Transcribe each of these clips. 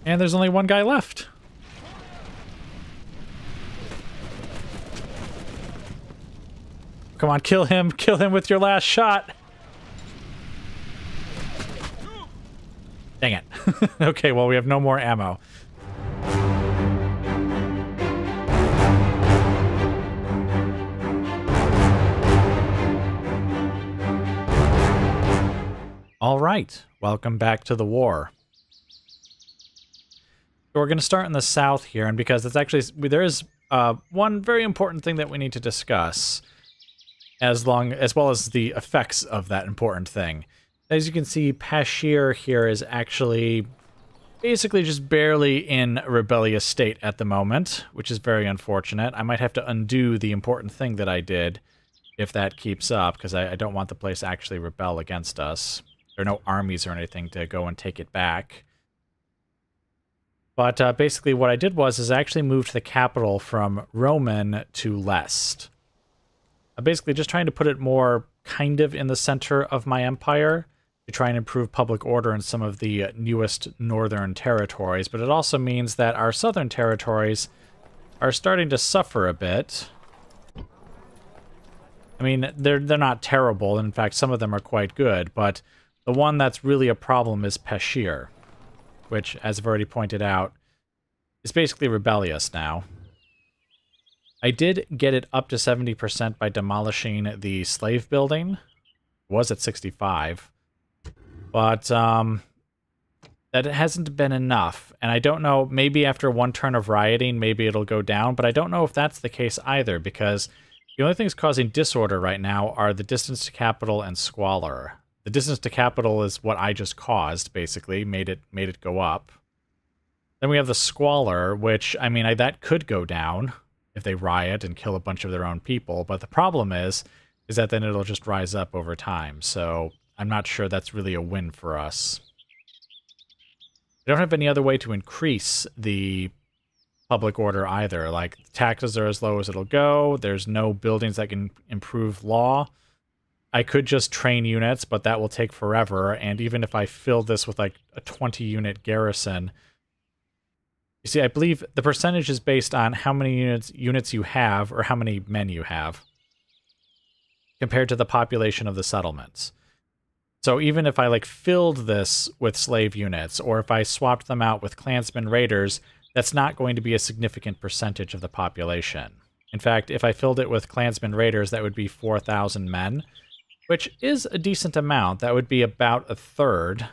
And there's only one guy left. Come on, kill him. Kill him with your last shot. Dang it. Okay, well, we have no more ammo. All right, welcome back to the war. So we're going to start in the south here, and because it's actually, there is one very important thing that we need to discuss, as well as the effects of that important thing. As you can see, Pashir here is actually basically just barely in a rebellious state at the moment, which is very unfortunate. I might have to undo the important thing that I did if that keeps up, because I don't want the place to actually rebel against us. There are no armies or anything to go and take it back. But basically what I did was I actually moved the capital from Roman to Lest. I'm basically just trying to put it more kind of in the center of my empire to try and improve public order in some of the newest northern territories. But it also means that our southern territories are starting to suffer a bit. I mean, they're not terrible. In fact, some of them are quite good, but the one that's really a problem is Pashir, which, as I've already pointed out, is basically rebellious now. I did get it up to 70% by demolishing the slave building. It was at 65. But that hasn't been enough. And I don't know, maybe after one turn of rioting, maybe it'll go down. But I don't know if that's the case either, because the only things causing disorder right now are the distance to capital and squalor. The distance to capital is what I just caused, basically, made it go up. Then we have the squalor, which, I mean, that could go down if they riot and kill a bunch of their own people. But the problem is that then it'll just rise up over time. So I'm not sure that's really a win for us. I don't have any other way to increase the public order either. Like, taxes are as low as it'll go. There's no buildings that can improve law. I could just train units, but that will take forever. And even if I fill this with like a 20-unit garrison, you see, I believe the percentage is based on how many units you have, or how many men you have, compared to the population of the settlements. So even if I like filled this with slave units, or if I swapped them out with clansmen raiders, that's not going to be a significant percentage of the population. In fact, if I filled it with clansmen raiders, that would be 4,000 men. Which is a decent amount. That would be about a third.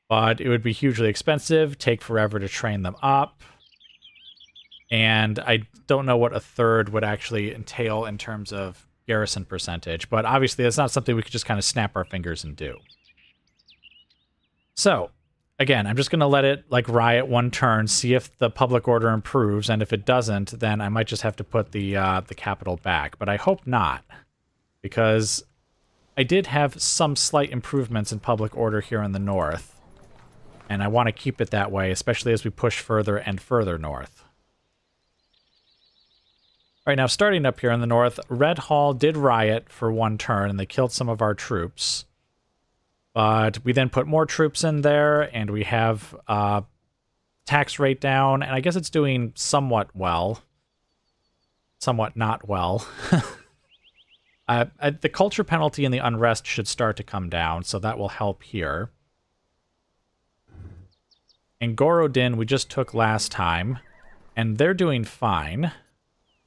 But it would be hugely expensive, take forever to train them up. And I don't know what a third would actually entail in terms of garrison percentage. But obviously that's not something we could just kind of snap our fingers and do. So, again, I'm just going to let it like riot one turn, see if the public order improves. And if it doesn't, then I might just have to put the capital back. But I hope not. Because I did have some slight improvements in public order here in the north, and I want to keep it that way, especially as we push further and further north. All right, now starting up here in the north, Red Hall did riot for one turn, and they killed some of our troops. But we then put more troops in there, and we have tax rate down, and I guess it's doing somewhat well. Somewhat not well. The culture penalty and the unrest should start to come down, so that will help here. And Gorodin we just took last time, and they're doing fine.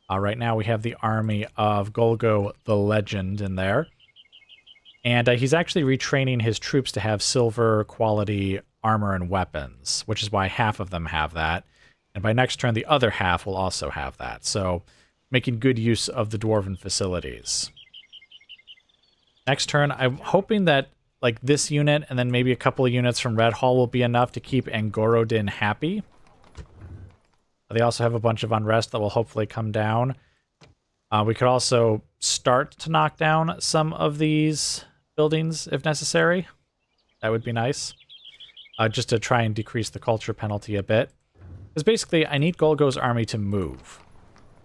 Right now we have the army of Golgo the Legend in there. And he's actually retraining his troops to have silver quality armor and weapons, which is why half of them have that. And by next turn, the other half will also have that. So making good use of the dwarven facilities. Next turn, I'm hoping that like this unit and then maybe a couple of units from Red Hall will be enough to keep Angorodin happy. They also have a bunch of unrest that will hopefully come down. We could also start to knock down some of these buildings if necessary. That would be nice. Just to try and decrease the culture penalty a bit. Because basically, I need Golgo's army to move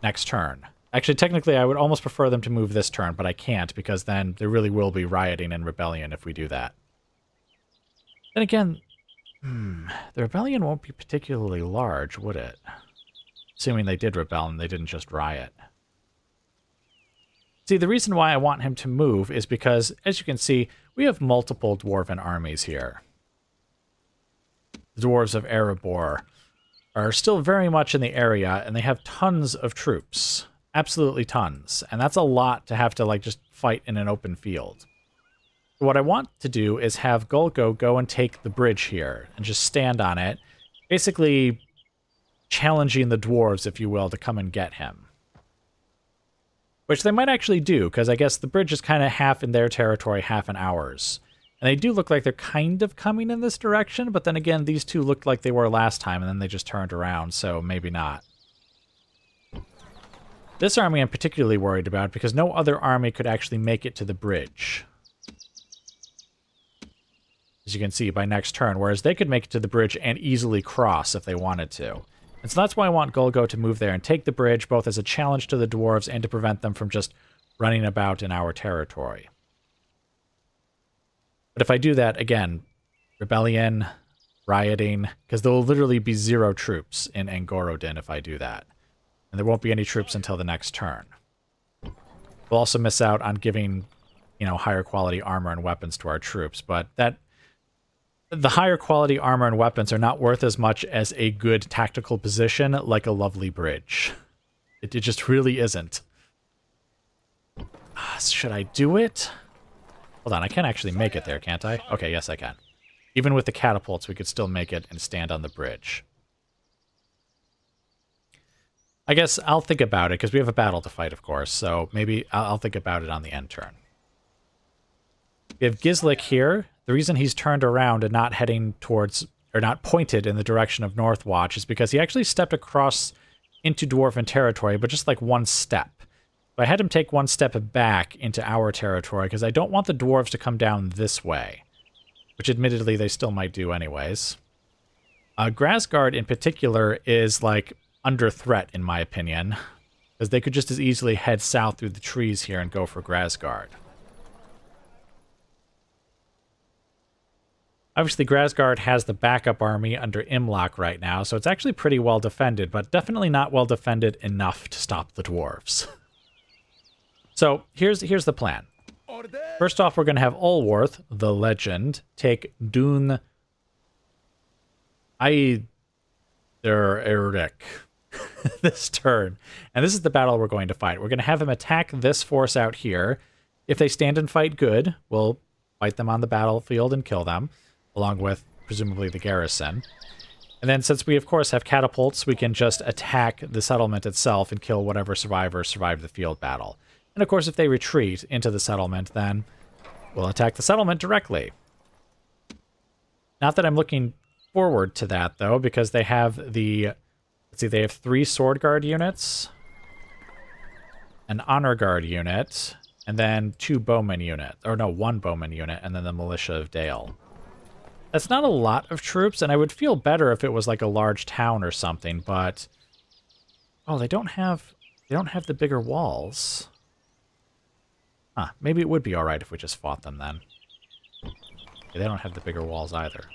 next turn. Actually, technically, I would almost prefer them to move this turn, but I can't, because then there really will be rioting and rebellion if we do that. Then again, The rebellion won't be particularly large, would it? Assuming they did rebel and they didn't just riot. See, the reason why I want him to move is because, as you can see, we have multiple dwarven armies here. The dwarves of Erebor are still very much in the area, and they have tons of troops. Absolutely tons. And that's a lot to have to, like, just fight in an open field. What I want to do is have Golgo go and take the bridge here and just stand on it, basically challenging the dwarves, if you will, to come and get him. Which they might actually do, because I guess the bridge is kind of half in their territory, half in ours. And they do look like they're kind of coming in this direction, but then again, these two looked like they were last time, and then they just turned around, so maybe not. This army I'm particularly worried about, because no other army could actually make it to the bridge. As you can see, by next turn, whereas they could make it to the bridge and easily cross if they wanted to. And so that's why I want Golgo to move there and take the bridge, both as a challenge to the dwarves and to prevent them from just running about in our territory. But if I do that, again, rebellion, rioting, because there will literally be 0 troops in Angorodin if I do that. And there won't be any troops until the next turn. We'll also miss out on giving, you know, higher quality armor and weapons to our troops, but that the higher quality armor and weapons are not worth as much as a good tactical position like a lovely bridge. It just really isn't. Should I do it? Hold on, I can actually make it there, can't I? Okay, yes I can. Even with the catapults, we could still make it and stand on the bridge. I guess I'll think about it, because we have a battle to fight, of course, so maybe I'll think about it on the end turn. We have Gislik here. The reason he's turned around and not heading towards, or not pointed in the direction of Northwatch is because he actually stepped across into Dwarven territory, but just like one step. So I had him take one step back into our territory, because I don't want the dwarves to come down this way. Which admittedly they still might do anyways. Grasgard in particular is like under threat in my opinion. Because they could just as easily head south through the trees here and go for Grasgard. Obviously, Grasgard has the backup army under Imlock right now, so it's actually pretty well defended, but definitely not well defended enough to stop the dwarves. So, here's the plan. First off, we're going to have Ulwarth, the legend, take Dunn Eiderirk this turn. And this is the battle we're going to fight. We're going to have him attack this force out here. If they stand and fight good, we'll fight them on the battlefield and kill them, along with, presumably, the garrison. And then, since we, of course, have catapults, we can just attack the settlement itself and kill whatever survivors survive the field battle. And, of course, if they retreat into the settlement, then we'll attack the settlement directly. Not that I'm looking forward to that, though, because they have the... Let's see, they have 3 Sword Guard units, an Honor Guard unit, and then 2 Bowman units. Or no, 1 Bowman unit, and then the Militia of Dale. That's not a lot of troops, and I would feel better if it was like a large town or something, but... Oh, they don't have the bigger walls. Huh, maybe it would be alright if we just fought them then. Okay, they don't have the bigger walls either.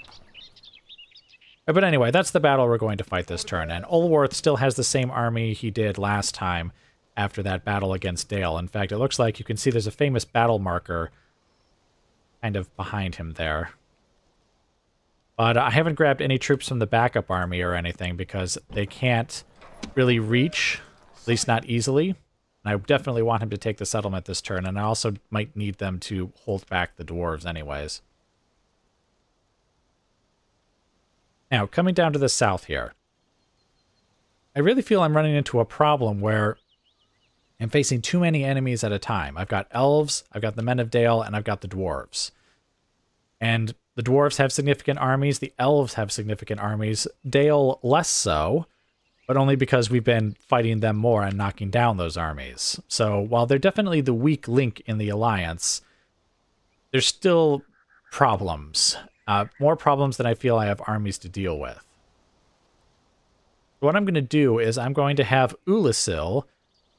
But anyway, that's the battle we're going to fight this turn, and Ulwarth still has the same army he did last time after that battle against Dale. In fact, it looks like you can see there's a famous battle marker kind of behind him there. But I haven't grabbed any troops from the backup army or anything because they can't really reach, at least not easily. And I definitely want him to take the settlement this turn, and I also might need them to hold back the dwarves anyways. Now, coming down to the south here. I really feel I'm running into a problem where I'm facing too many enemies at a time. I've got elves, I've got the men of Dale, and I've got the dwarves. And the dwarves have significant armies, the elves have significant armies, Dale less so, but only because we've been fighting them more and knocking down those armies. So while they're definitely the weak link in the alliance, there's still problems. More problems than I feel I have armies to deal with. What I'm going to do is I'm going to have Ulasil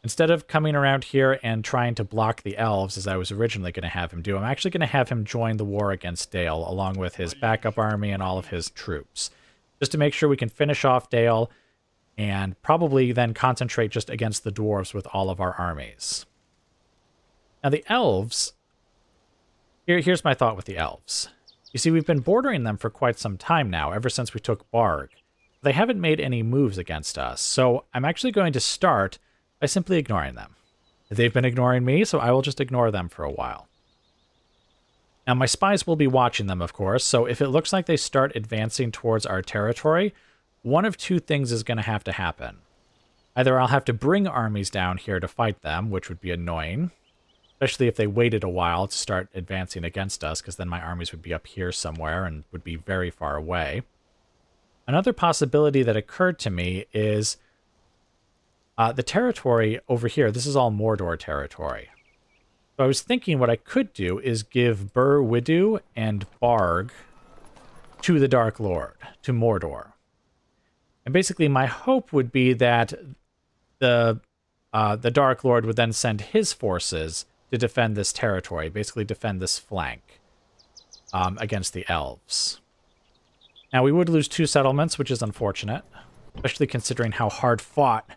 Instead of coming around here and trying to block the elves, as I was originally going to have him do, I'm actually going to have him join the war against Dale, along with his backup army and all of his troops, just to make sure we can finish off Dale, and probably then concentrate just against the dwarves with all of our armies. Now the elves, here's my thought with the elves. You see, we've been bordering them for quite some time now, ever since we took Barg. They haven't made any moves against us, so I'm actually going to start by simply ignoring them. They've been ignoring me, so I will just ignore them for a while. Now, my spies will be watching them, of course, so if it looks like they start advancing towards our territory, one of two things is going to happen. Either I'll have to bring armies down here to fight them, which would be annoying, especially if they waited a while to start advancing against us, because then my armies would be up here somewhere and would be very far away. Another possibility that occurred to me is the territory over here. This is all Mordor territory. So I was thinking what I could do is give Bur-Widu and Barg to the Dark Lord, to Mordor. And basically my hope would be that the Dark Lord would then send his forces to defend this territory, basically defend this flank against the elves. Now, we would lose 2 settlements, which is unfortunate, especially considering how hard fought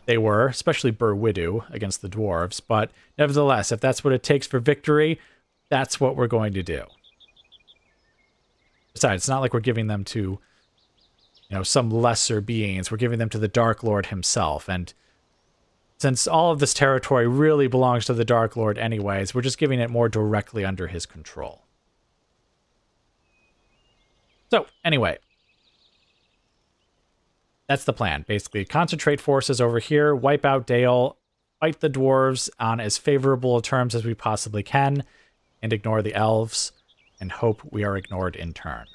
they were, especially Bur-Widu against the dwarves. But nevertheless, if that's what it takes for victory, that's what we're going to do. Besides, it's not like we're giving them to, some lesser beings. We're giving them to the Dark Lord himself. And since all of this territory really belongs to the Dark Lord anyways, we're just giving it more directly under his control. So, anyway, that's the plan. Basically, concentrate forces over here, wipe out Dale, fight the dwarves on as favorable terms as we possibly can, and ignore the elves, and hope we are ignored in turn.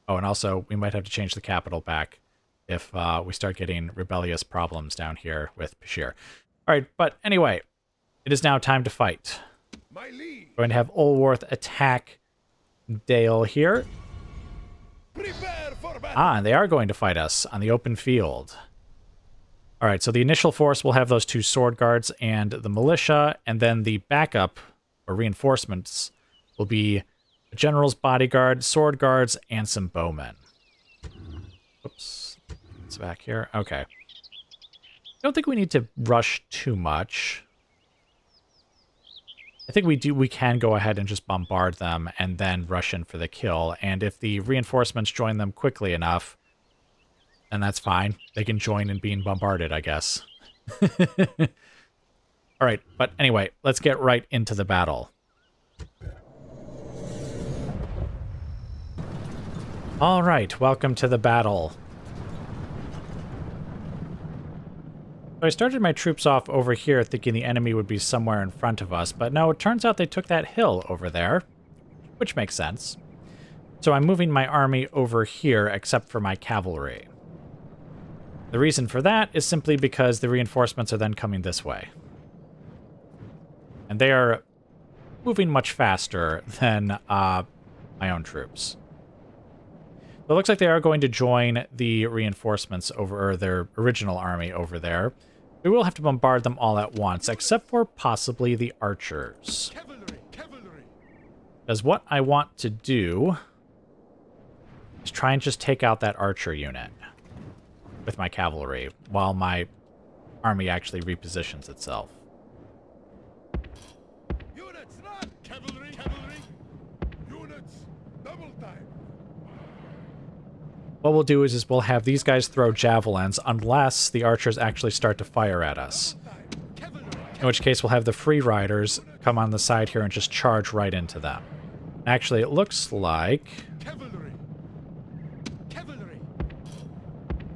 Oh, and also, we might have to change the capital back if we start getting rebellious problems down here with Bashir. Alright, but anyway, it is now time to fight. We're going to have Ulwarth attack Dale here. And they are going to fight us on the open field. Alright, so the initial force will have those 2 sword guards and the militia, and then the backup, or reinforcements, will be a general's bodyguard, sword guards, and some bowmen. Oops. It's back here. Okay. I don't think we need to rush too much. I think we can go ahead and just bombard them and then rush in for the kill. And if the reinforcements join them quickly enough, then that's fine. They can join in being bombarded, I guess. All right, but anyway, let's get right into the battle. All right, welcome to the battle. So I started my troops off over here thinking the enemy would be somewhere in front of us, but no, it turns out they took that hill over there, which makes sense. So I'm moving my army over here except for my cavalry. The reason for that is simply because the reinforcements are then coming this way. And they are moving much faster than my own troops. It looks like they are going to join the reinforcements over, or their original army over there. We will have to bombard them all at once, except for possibly the archers. Cavalry. Because what I want to do is try and just take out that archer unit with my cavalry, while my army actually repositions itself. Units, not cavalry. Units, double time. What we'll do is we'll have these guys throw javelins unless the archers actually start to fire at us. In which case we'll have the free riders come on the side here and just charge right into them. Actually, it looks like... Cavalry.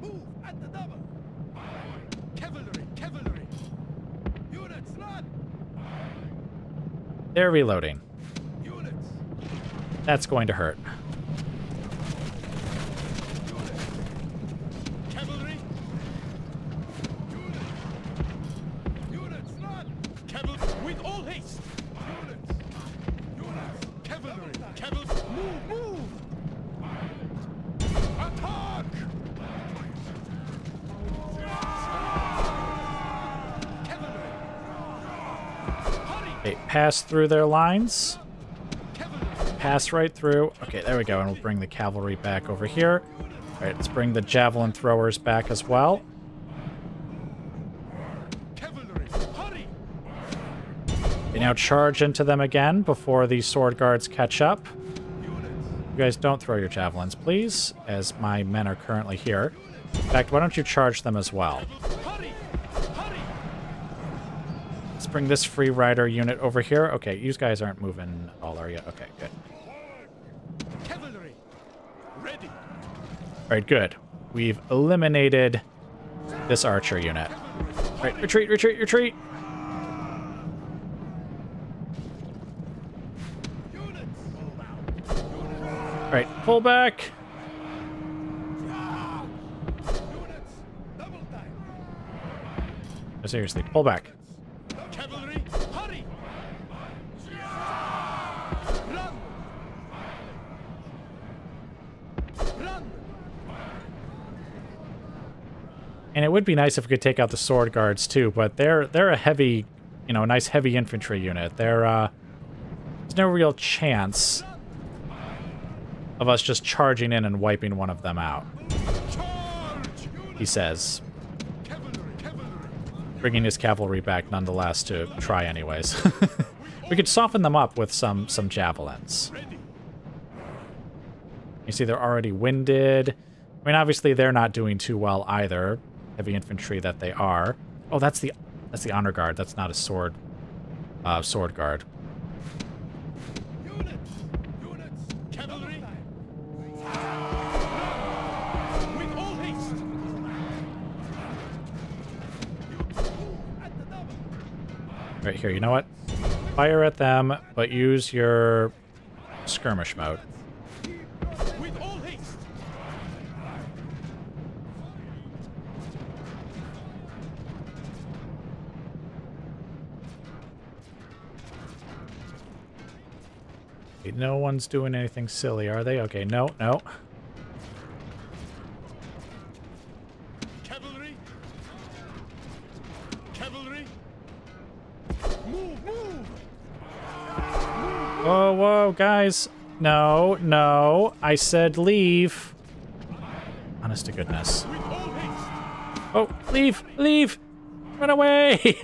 Move at the double. Cavalry. Units, not. They're reloading. Units. That's going to hurt. Okay, pass through their lines. Pass right through. Okay, there we go, and we'll bring the cavalry back over here. All right, let's bring the javelin throwers back as well. Okay, now charge into them again before the sword guards catch up. You guys don't throw your javelins, please, as my men are currently here. In fact, why don't you charge them as well? Let's bring this free rider unit over here. Okay, you guys aren't moving at all, are you? Okay, good. Cavalry, ready. All right, good. We've eliminated this archer unit. All right, retreat, retreat, retreat. All right, pull back. No, seriously, pull back. Cavalry, hurry. Run. Run. And it would be nice if we could take out the sword guards too, but they're a heavy, you know, a nice heavy infantry unit. There's no real chance of us just charging in and wiping one of them out. He says, bringing his cavalry back nonetheless to try anyways. We could soften them up with some javelins. You see they're already winded. I mean, obviously they're not doing too well either. Heavy infantry that they are. Oh, that's the honor guard. That's not a sword guard. Right here, you know what? Fire at them, but use your skirmish mode. With all haste. Okay, no one's doing anything silly, are they? Okay, no, no. Cavalry. Cavalry. Move, move. Whoa, whoa, guys. No, no. I said leave. Honest to goodness. With all haste. Oh, leave, leave. Run away.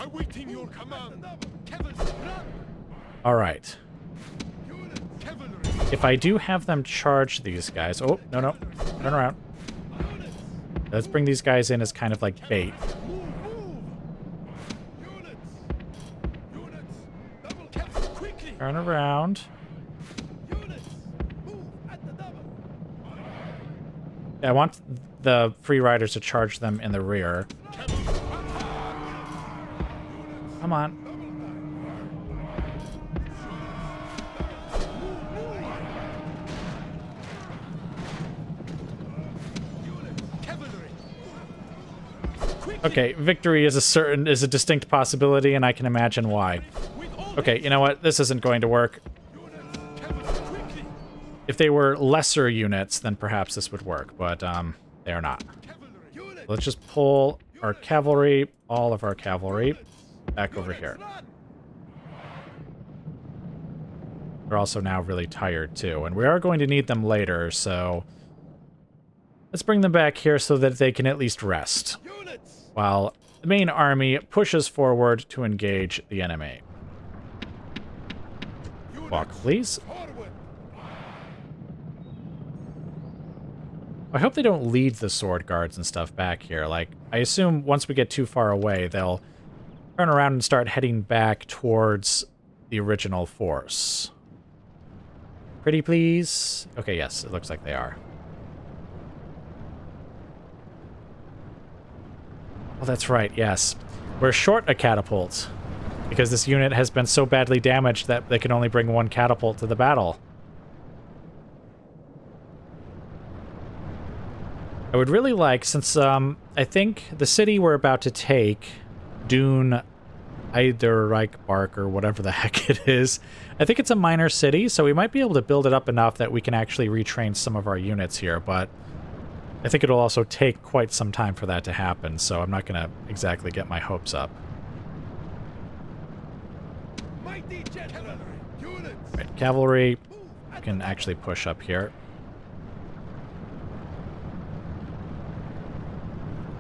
Awaiting your command. Cavalry, run. All right. Cavalry. If I do have them charge these guys... Oh, no, no. Turn around. Let's bring these guys in as kind of like bait. Move, move. Units. Double cavalry. Quickly. Turn around. Units. Move at the double. I want the free riders to charge them in the rear. Come on. Okay, victory is a distinct possibility, and I can imagine why. Okay, you know what? This isn't going to work. If they were lesser units, then perhaps this would work, but they are not. Let's just pull our cavalry, all of our cavalry, back over here. They're also now really tired too, and we are going to need them later, so let's bring them back here so that they can at least rest, while the main army pushes forward to engage the enemy. Walk, please. I hope they don't lead the sword guards and stuff back here. Like, I assume once we get too far away, they'll turn around and start heading back towards the original force. Pretty please? Okay, yes, it looks like they are. Oh, that's right, yes. We're short a catapult, because this unit has been so badly damaged that they can only bring one catapult to the battle. I would really like, since I think the city we're about to take, Dunn, Eiderirk, or whatever the heck it is, I think it's a minor city, so we might be able to build it up enough that we can actually retrain some of our units here, but I think it'll also take quite some time for that to happen, so I'm not going to exactly get my hopes up. Mighty cavalry units. Right, cavalry can actually push up here.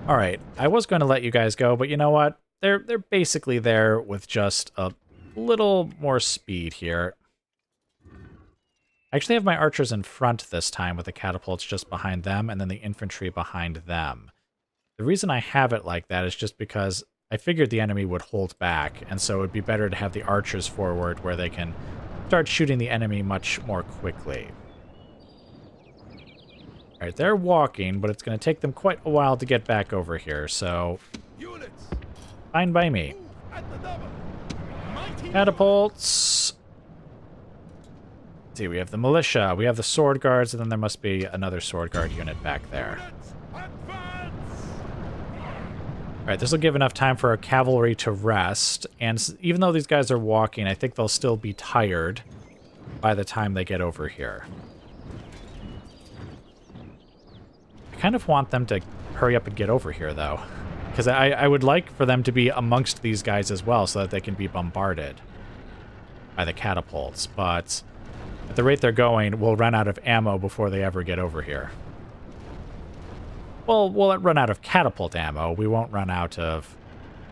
Alright, I was going to let you guys go, but you know what? They're basically there with just a little more speed here. I actually have my archers in front this time with the catapults just behind them and then the infantry behind them. The reason I have it like that is just because I figured the enemy would hold back, and so it would be better to have the archers forward where they can start shooting the enemy much more quickly. Alright, they're walking, but it's going to take them quite a while to get back over here, so Units. fine by me. At the double. Mighty Catapults. Let's see, we have the militia, we have the sword guards, and then there must be another sword guard unit back there. units. Advance. Alright, this will give enough time for our cavalry to rest, and even though these guys are walking, I think they'll still be tired by the time they get over here. I kind of want them to hurry up and get over here, though, because I would like for them to be amongst these guys as well so that they can be bombarded by the catapults, but at the rate they're going, we'll run out of ammo before they ever get over here. Well, we'll run out of catapult ammo. We won't run out of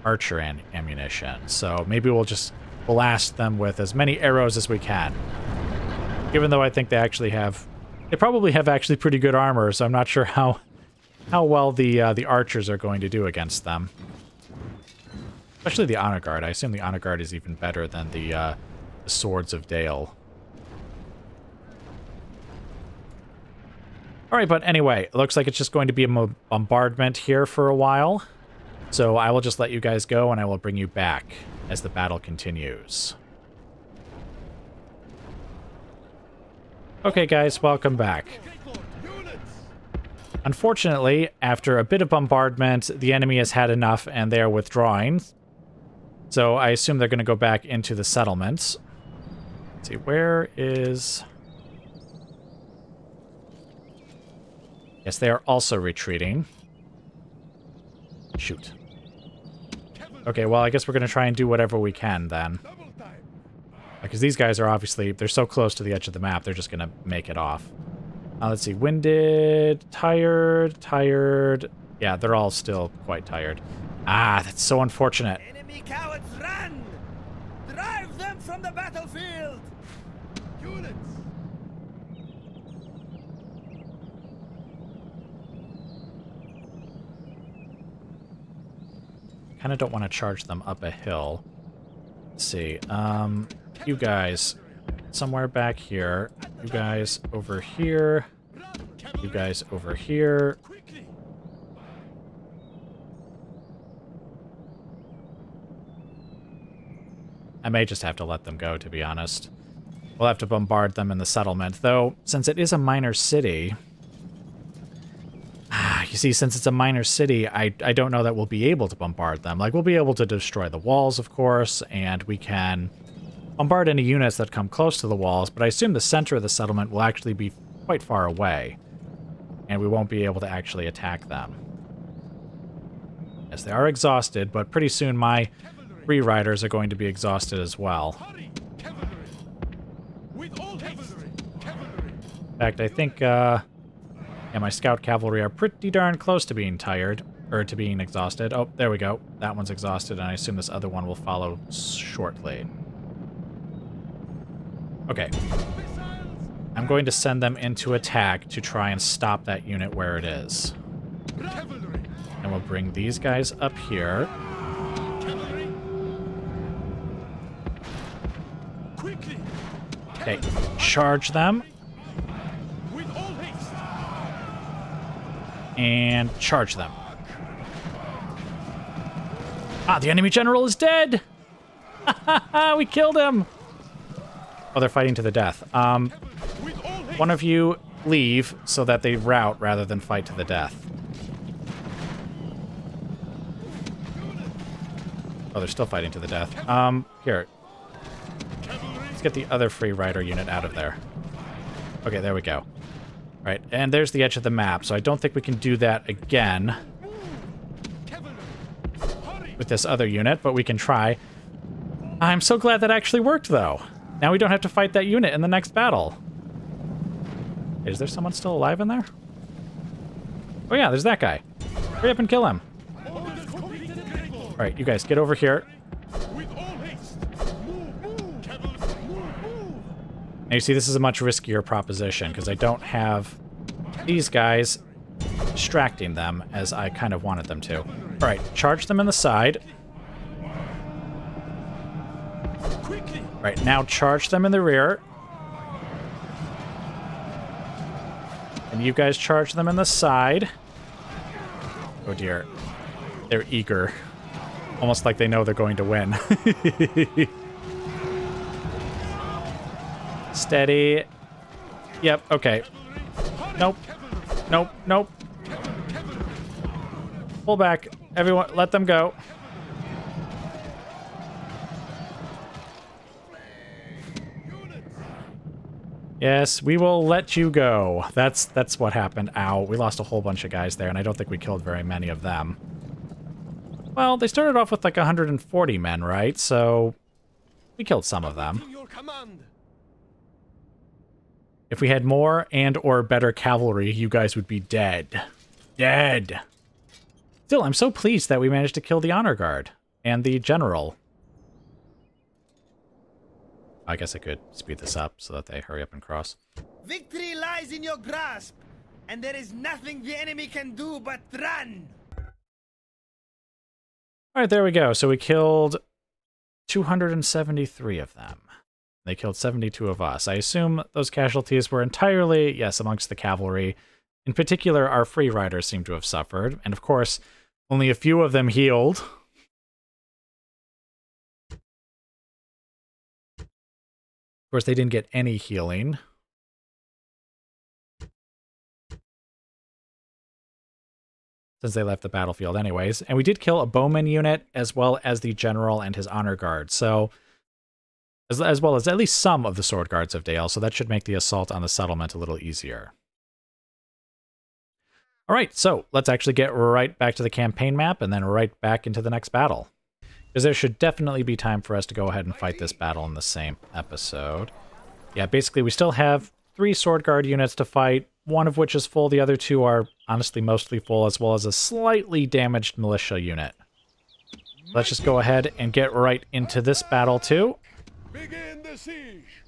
archer ammunition. So maybe we'll just blast them with as many arrows as we can. Even though I think they probably have actually pretty good armor, so I'm not sure how well the archers are going to do against them. Especially the honor guard. I assume the honor guard is even better than the swords of Dale. Alright, but anyway, it looks like it's just going to be a bombardment here for a while. So I will just let you guys go, and I will bring you back as the battle continues. Okay, guys, welcome back. Unfortunately, after a bit of bombardment, the enemy has had enough, and they are withdrawing. So I assume they're going to go back into the settlements. Let's see, where is... Yes, they are also retreating. Shoot. Okay, well, I guess we're going to try and do whatever we can, then. Because these guys are obviously... They're so close to the edge of the map, they're just going to make it off. Let's see. Winded, tired. Yeah, they're all still quite tired. Ah, that's so unfortunate. Enemy cowards, run! Drive them from the battlefield! Units. Kind of don't want to charge them up a hill. Let's see. You guys somewhere back here. You guys over here. You guys over here. I may just have to let them go, to be honest. We'll have to bombard them in the settlement, though, since it is a minor city... You see, since it's a minor city, I don't know that we'll be able to bombard them. Like, we'll be able to destroy the walls, of course, and we can bombard any units that come close to the walls, but I assume the center of the settlement will actually be quite far away, and we won't be able to actually attack them. Yes, they are exhausted, but pretty soon my free riders are going to be exhausted as well. In fact, I think... Yeah, my scout cavalry are pretty darn close to being tired, or to being exhausted. Oh, there we go. That one's exhausted, and I assume this other one will follow shortly. Okay. I'm going to send them into attack to try and stop that unit where it is. And we'll bring these guys up here. Okay, charge them. And charge them. Ah, the enemy general is dead! We killed him! Oh, they're fighting to the death. One of you leave so that they rout rather than fight to the death. Oh, they're still fighting to the death. Here. Let's get the other free rider unit out of there. Okay, there we go. Right, and there's the edge of the map, so I don't think we can do that again with this other unit, but we can try. I'm so glad that actually worked, though. Now we don't have to fight that unit in the next battle. Is there someone still alive in there? Oh yeah, there's that guy. Hurry up and kill him. Alright, you guys, get over here. Now you see, this is a much riskier proposition, because I don't have these guys distracting them as I kind of wanted them to. Alright, charge them in the side. Right, now charge them in the rear. And you guys charge them in the side. Oh dear. They're eager. Almost like they know they're going to win. Steady. Yep, okay. Nope. Nope, nope. Pull back. Everyone, let them go. Yes, we will let you go. That's what happened. Ow, we lost a whole bunch of guys there, and I don't think we killed very many of them. Well, they started off with like 140 men, right? So we killed some of them. If we had more and or better cavalry, you guys would be dead. Dead. Still, I'm so pleased that we managed to kill the honor guard and the general. I guess I could speed this up so that they hurry up and cross. Victory lies in your grasp, and there is nothing the enemy can do but run. All right, there we go. So we killed 273 of them. They killed 72 of us. I assume those casualties were entirely, yes, amongst the cavalry. In particular, our free riders seem to have suffered, and of course, only a few of them healed. Of course, they didn't get any healing. Since they left the battlefield anyways. And we did kill a bowman unit as well as the general and his honor guard. So, as well as at least some of the sword guards of Dale. So that should make the assault on the settlement a little easier. All right, so let's actually get right back to the campaign map and then right back into the next battle. Because there should definitely be time for us to go ahead and fight this battle in the same episode. Yeah, basically we still have 3 sword guard units to fight, one of which is full, the other 2 are honestly mostly full, as well as a slightly damaged militia unit. Let's just go ahead and get right into this battle too. Begin the siege.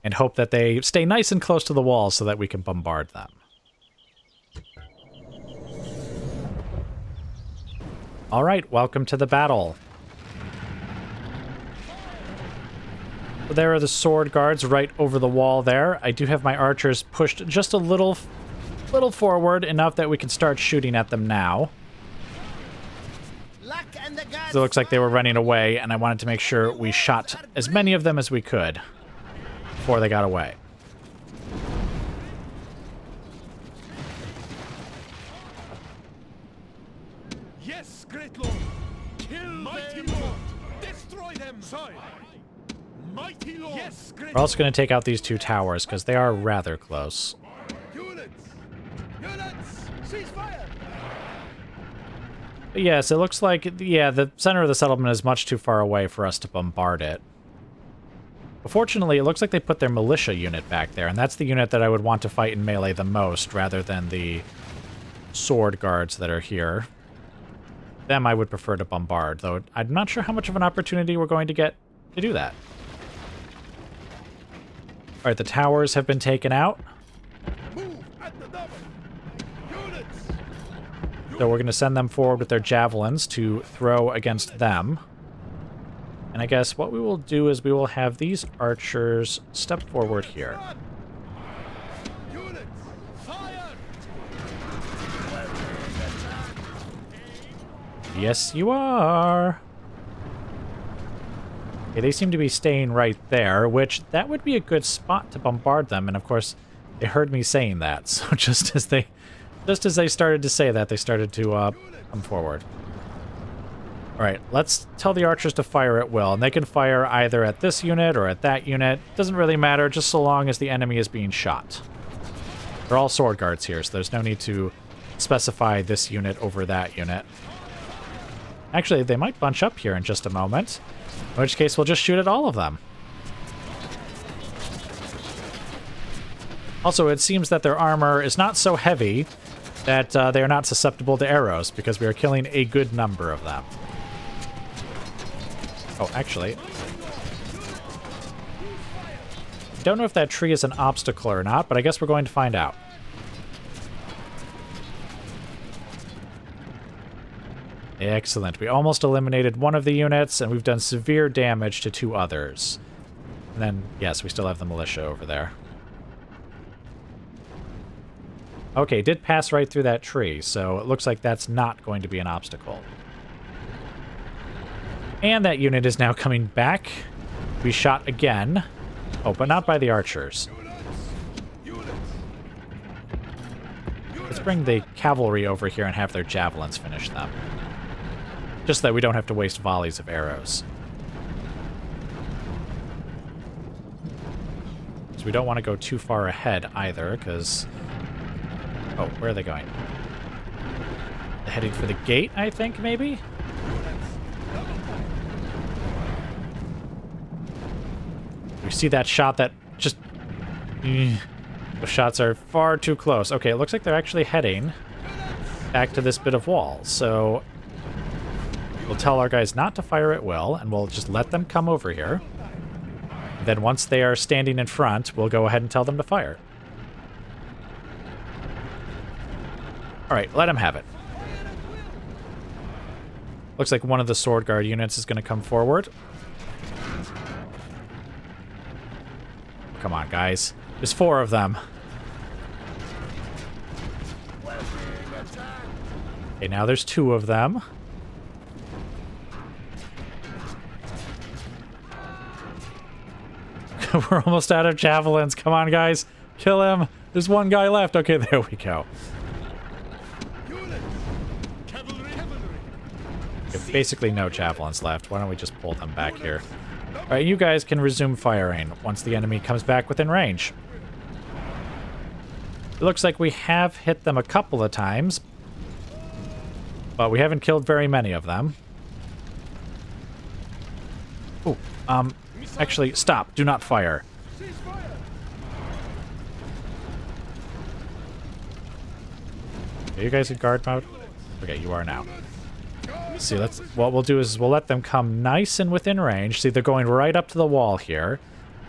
And hope that they stay nice and close to the walls so that we can bombard them. Alright, welcome to the battle. There are the sword guards right over the wall there. I do have my archers pushed just a little forward, enough that we can start shooting at them now. So it looks like they were running away, and I wanted to make sure we shot as many of them as we could before they got away. Yes, great lord. Kill mighty lord. Destroy them. Sire. Mighty lord. Yes, great. We're also going to take out these 2 towers because they are rather close. Units. Cease fire. But yes, it looks like, yeah, the center of the settlement is much too far away for us to bombard it. But fortunately, it looks like they put their militia unit back there, and that's the unit that I would want to fight in melee the most, rather than the sword guards that are here. Them I would prefer to bombard, though I'm not sure how much of an opportunity we're going to get to do that. Alright, the towers have been taken out. Move at the double. Units. So we're going to send them forward with their javelins to throw against them. And I guess what we will do is we will have these archers step forward here. Units. Fire. Yes, you are. Okay, they seem to be staying right there, which that would be a good spot to bombard them. And of course, they heard me saying that. So just as they started to say that, they started to come forward. All right, let's tell the archers to fire at will, and they can fire either at this unit or at that unit. Doesn't really matter, just so long as the enemy is being shot. They're all sword guards here, so there's no need to specify this unit over that unit. Actually, they might bunch up here in just a moment, in which case we'll just shoot at all of them. Also, it seems that their armor is not so heavy that they are not susceptible to arrows, because we are killing a good number of them. Oh, actually, don't know if that tree is an obstacle or not, but I guess we're going to find out. Excellent. We almost eliminated one of the units, and we've done severe damage to 2 others. And then, yes, we still have the militia over there. Okay, did pass right through that tree, so it looks like that's not going to be an obstacle. And that unit is now coming back. We shot again. Oh, but not by the archers. Let's bring the cavalry over here and have their javelins finish them. Just that we don't have to waste volleys of arrows. So we don't want to go too far ahead either, because... Oh, where are they going? They're heading for the gate, I think, maybe? We see that shot that just... Those shots are far too close. Okay, it looks like they're actually heading back to this bit of wall, so... We'll tell our guys not to fire at will, and we'll just let them come over here. Then once they are standing in front, we'll go ahead and tell them to fire. Alright, let them have it. Looks like one of the sword guard units is going to come forward. Come on, guys. There's 4 of them. Okay, now there's 2 of them. We're almost out of javelins. Come on, guys. Kill him. There's 1 guy left. Okay, there we go. We have basically no javelins left. Why don't we just pull them back here? Alright, you guys can resume firing once the enemy comes back within range. It looks like we have hit them a couple of times, but we haven't killed very many of them. Ooh, actually, stop. Do not fire. Are you guys in guard mode? Okay, you are now. See, what we'll do is we'll let them come nice and within range. See, they're going right up to the wall here.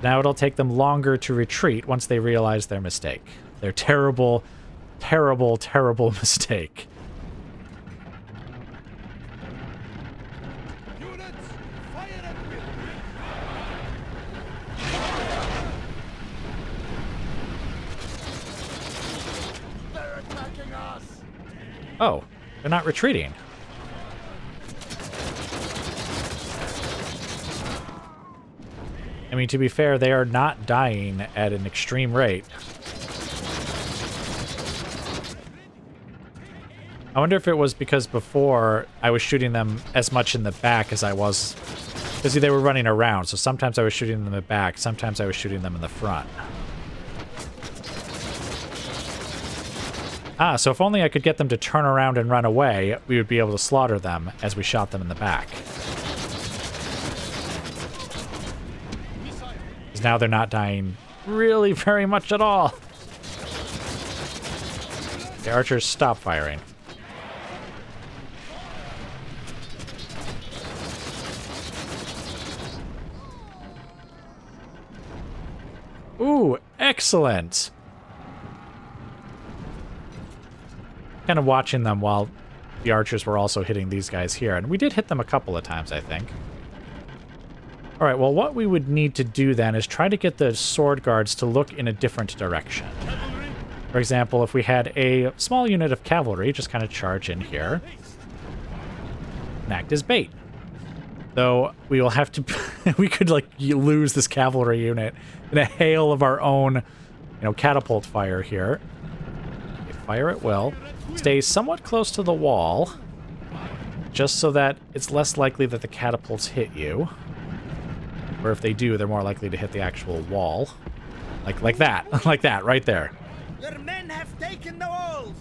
Now it'll take them longer to retreat once they realize their mistake. Their terrible, terrible, terrible mistake. Oh, they're not retreating. I mean, to be fair, they are not dying at an extreme rate. I wonder if it was because before I was shooting them as much in the back as I was... Because they were running around, so sometimes I was shooting them in the back, sometimes I was shooting them in the front. Ah, so if only I could get them to turn around and run away, we would be able to slaughter them as we shot them in the back. Because now they're not dying really very much at all. The archers stop firing. Ooh, excellent! Kind of watching them while the archers were also hitting these guys here. And we did hit them a couple of times, I think. Alright, well, what we would need to do then is try to get the sword guards to look in a different direction. For example, if we had a small unit of cavalry just kind of charge in here and act as bait. Though we will have to... we could, like, lose this cavalry unit in a hail of our own, catapult fire here. Okay, fire at will. Stay somewhat close to the wall, just so that it's less likely that the catapults hit you. Or if they do, they're more likely to hit the actual wall. Like that. Like that, right there. Your men have taken the walls.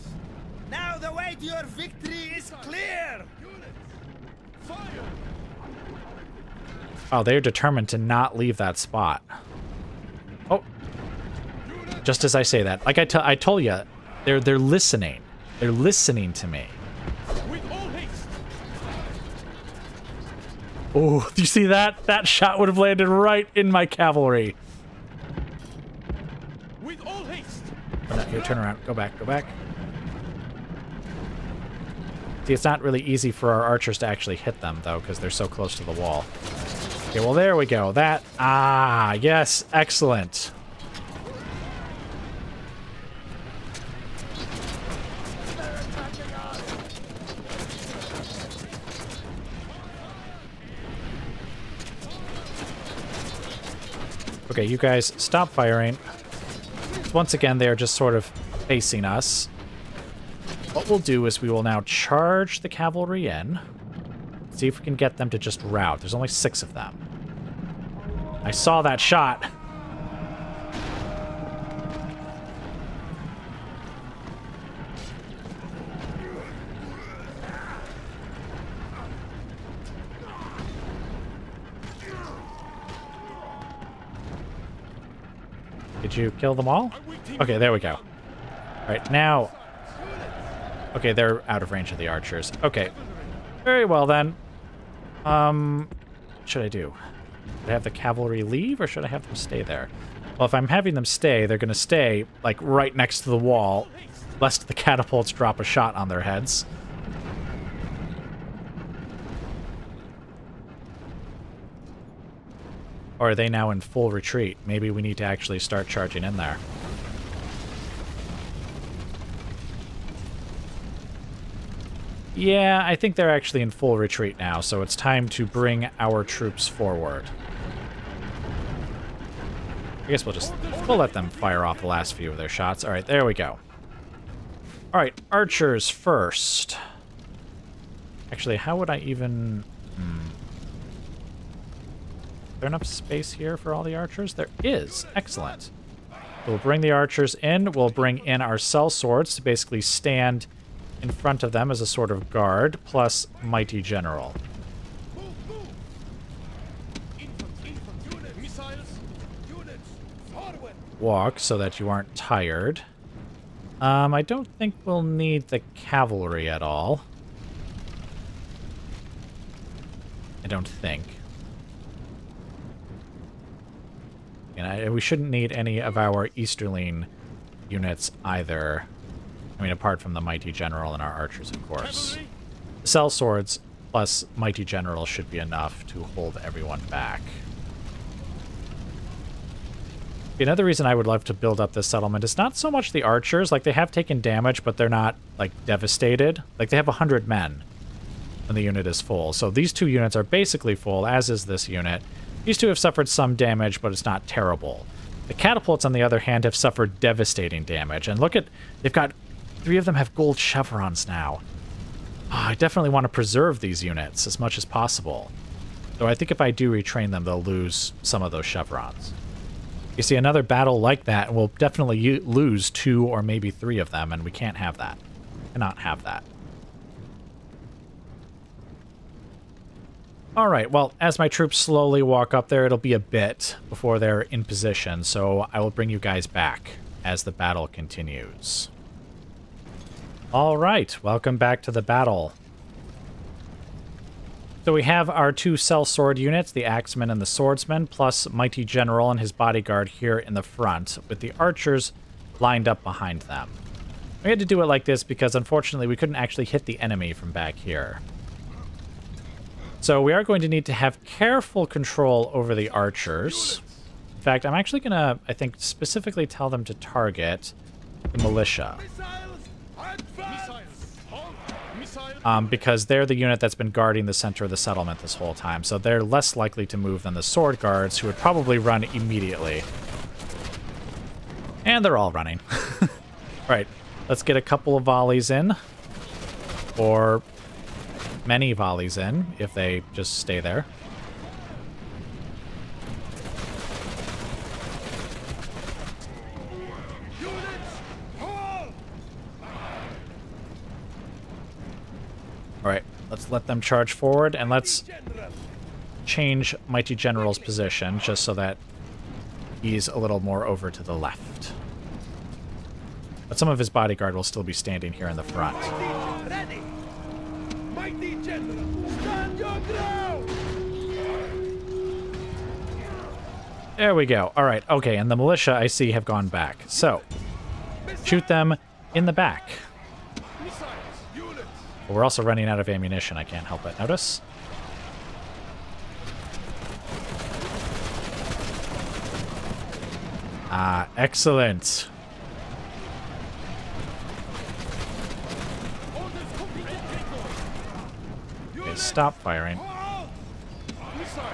Now the way to your victory is clear. Fire! Oh, they're determined to not leave that spot. Oh. Just as I say that. Like I told you, they're listening. They're listening to me. With all haste! Oh, do you see that? That shot would have landed right in my cavalry. With all haste! Oh, no, here, turn around. Go back. Go back. See, it's not really easy for our archers to actually hit them, though, because they're so close to the wall. Okay, well, there we go. That... Ah, yes. Excellent. Okay, you guys, stop firing. Once again, they are just sort of facing us. What we'll do is we will now charge the cavalry in. See if we can get them to just rout. There's only 6 of them. I saw that shot. Did you kill them all? Okay, there we go. All right, now... Okay, they're out of range of the archers. Okay. Very well, then. What should I do? Should I have the cavalry leave, or should I have them stay there? Well, if I'm having them stay, they're going to stay, like, right next to the wall, lest the catapults drop a shot on their heads. Or are they now in full retreat? Maybe we need to actually start charging in there. Yeah, I think they're actually in full retreat now, so it's time to bring our troops forward. I guess we'll let them fire off the last few of their shots. All right, there we go. All right, archers first. Actually, how would I even... Is there enough space here for all the archers? There is. Excellent. We'll bring the archers in. We'll bring in our sellswords to basically stand in front of them as a sort of guard, plus Mighty General. Walk so that you aren't tired. I don't think we'll need the cavalry at all. I don't think. And we shouldn't need any of our Easterling units either. I mean, apart from the Mighty General and our archers, of course. The sellswords plus Mighty General should be enough to hold everyone back. Another reason I would love to build up this settlement is not so much the archers. Like, they have taken damage, but they're not, like, devastated. Like, they have 100 men when the unit is full. So these 2 units are basically full, as is this unit. These 2 have suffered some damage, but it's not terrible. The catapults, on the other hand, have suffered devastating damage. And look at... They've got... 3 of them have gold chevrons now. Oh, I definitely want to preserve these units as much as possible. Though I think if I do retrain them, they'll lose some of those chevrons. You see, another battle like that, and we'll definitely lose 2 or maybe 3 of them, and we can't have that. Cannot have that. All right, well, as my troops slowly walk up there, it'll be a bit before they're in position, so I will bring you guys back as the battle continues. All right, welcome back to the battle. So we have our 2 sellsword units, the axeman and the swordsman, plus Mighty General and his bodyguard here in the front, with the archers lined up behind them. We had to do it like this because, unfortunately, we couldn't actually hit the enemy from back here. So we are going to need to have careful control over the archers. In fact, I'm actually going to, I think, specifically tell them to target the militia. Because they're the unit that's been guarding the center of the settlement this whole time, so they're less likely to move than the sword guards, who would probably run immediately. And they're all running. Right, let's get a couple of volleys in. Or many volleys in, if they just stay there. Let's let them charge forward, and let's change Mighty General's position, just so that he's a little more over to the left. But some of his bodyguard will still be standing here in the front. Ready! Mighty General, stand your ground! There we go. All right, okay, and the militia, I see, have gone back. So, shoot them in the back. Missiles, units! But we're also running out of ammunition, I can't help but notice. Ah, excellent. Okay, stop firing. Missiles!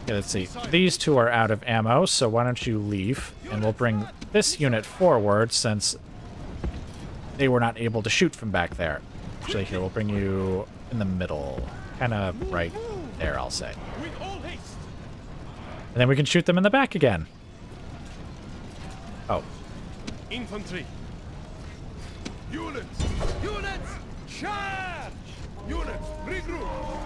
Okay, let's see. These two are out of ammo, so why don't you leave? And we'll bring this unit forward since they were not able to shoot from back there. Actually, here, we'll bring you in the middle. Kind of right there, I'll say. With all haste! And then we can shoot them in the back again. Oh. Infantry! Units! Units! Charge! Units, regroup!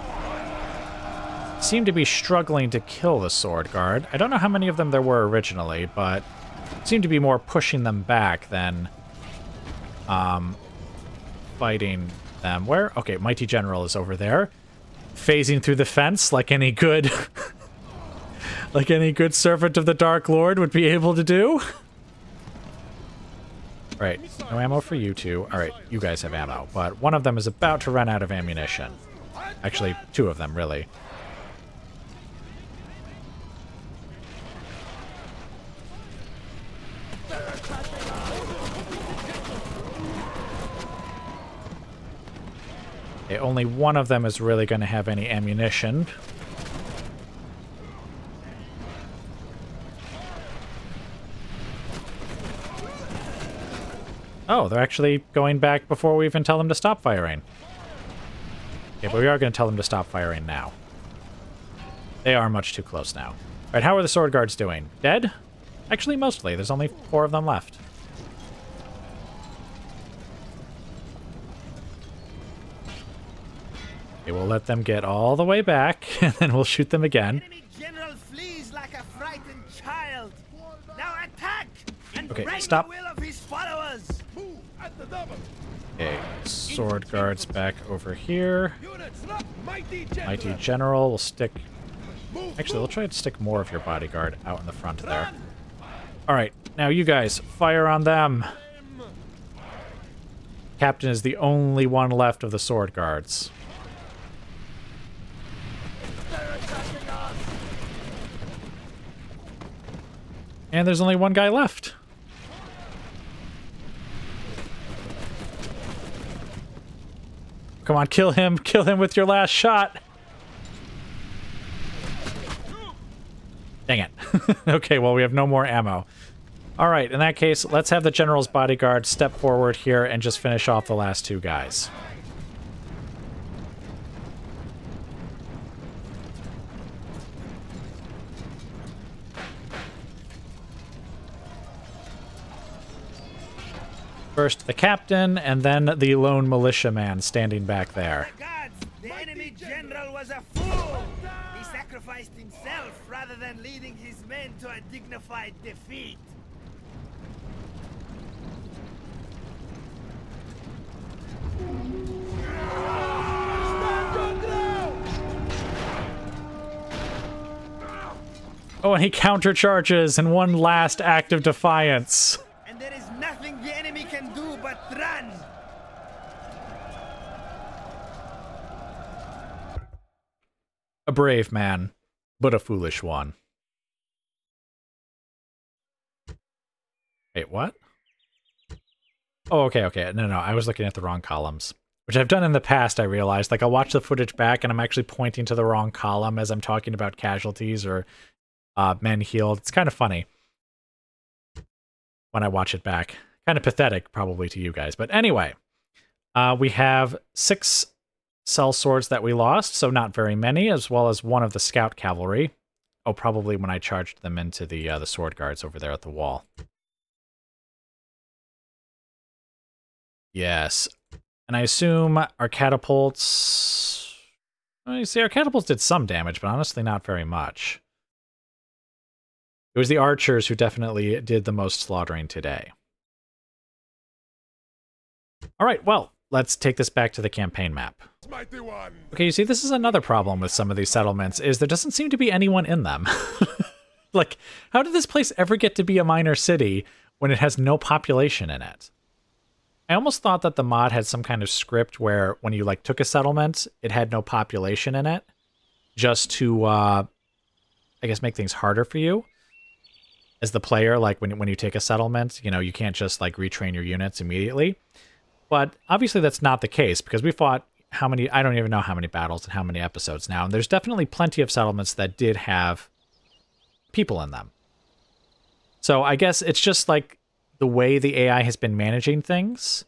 Seem to be struggling to kill the sword guard. I don't know how many of them there were originally, but seem to be more pushing them back than fighting them. Where? Okay, Mighty General is over there, phasing through the fence like any good like any good servant of the Dark Lord would be able to do. Right, no ammo for you two. Alright, you guys have ammo, but one of them is about to run out of ammunition. Actually, two of them, really. Okay, only one of them is really going to have any ammunition. Oh, they're actually going back before we even tell them to stop firing. Okay, but we are going to tell them to stop firing now. They are much too close now. Alright, how are the sword guards doing? Dead? Actually, mostly. There's only 4 of them left. Okay, we'll let them get all the way back, and then we'll shoot them again. Enemy general flees like a frightened child. Now attack and Okay, break stop. the will of his followers. Move at the double! Okay, sword guards back over here. Units, up! Mighty General! Mighty General will stick... Move, Actually, we'll move. try to stick more of your bodyguard out in the front there. Run! Alright, now you guys, fire on them. Captain is the only one left of the sword guards. And there's only one guy left. Come on, kill him. Kill him with your last shot. Dang it. Okay, well, we have no more ammo. All right, in that case, let's have the general's bodyguard step forward here and just finish off the last 2 guys. First the captain, and then the lone militiaman standing back there. Gods, the enemy general was a fool. He sacrificed himself rather than leading his men to a dignified defeat. Oh, and he countercharges in one last act of defiance. And there is nothing the enemy can do but run. A brave man, but a foolish one. Wait, what? Oh, okay. No, I was looking at the wrong columns. Which I've done in the past, I realized. Like, I'll watch the footage back, and I'm actually pointing to the wrong column as I'm talking about casualties or men healed. It's kind of funny when I watch it back. Kind of pathetic, probably, to you guys. But anyway, we have 6 cell swords that we lost, so not very many, as well as 1 of the scout cavalry. Oh, probably when I charged them into the sword guards over there at the wall. Yes. And I assume our catapults... Well, you see, our catapults did some damage, but honestly not very much. It was the archers who definitely did the most slaughtering today. All right, well, let's take this back to the campaign map. Okay, you see, this is another problem with some of these settlements, is there doesn't seem to be anyone in them. Like, how did this place ever get to be a minor city when it has no population in it? I almost thought that the mod had some kind of script where when you, like, took a settlement, it had no population in it, just to, I guess, make things harder for you. As the player, like, when you take a settlement, you know, you can't just, like, retrain your units immediately. But obviously that's not the case, because we fought how many, I don't even know how many battles and how many episodes now, and there's definitely plenty of settlements that did have people in them. So I guess it's just like the way the AI has been managing things.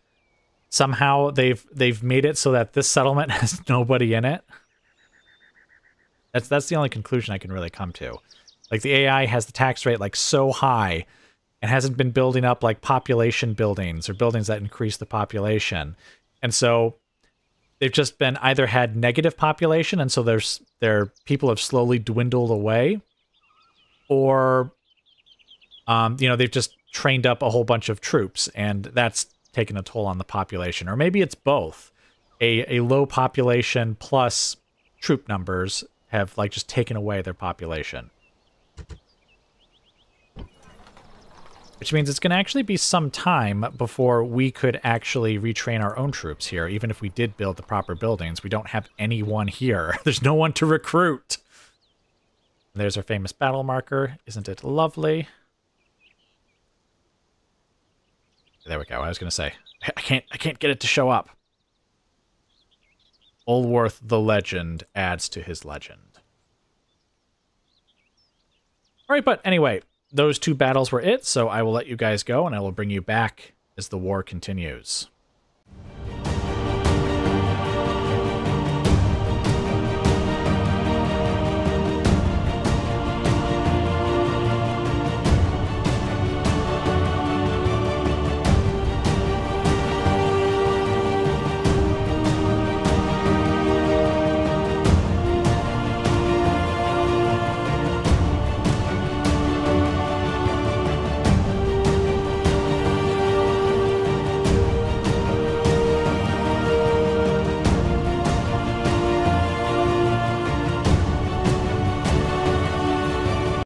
Somehow they've made it so that this settlement has nobody in it. That's the only conclusion I can really come to. Like, the AI has the tax rate like so high and hasn't been building up like population buildings or buildings that increase the population. And so they've just been either had negative population, and so their people have slowly dwindled away, or you know, they've just trained up a whole bunch of troops, and that's taken a toll on the population. Or maybe it's both. A low population plus troop numbers have like just taken away their population. Which means it's going to actually be some time before we could actually retrain our own troops here. Even if we did build the proper buildings, we don't have anyone here. There's no one to recruit. And there's our famous battle marker. Isn't it lovely? There we go. I was going to say, I can't get it to show up. Ulworth the Legend adds to his legend. All right, but anyway, those two battles were it, so I will let you guys go, and I will bring you back as the war continues.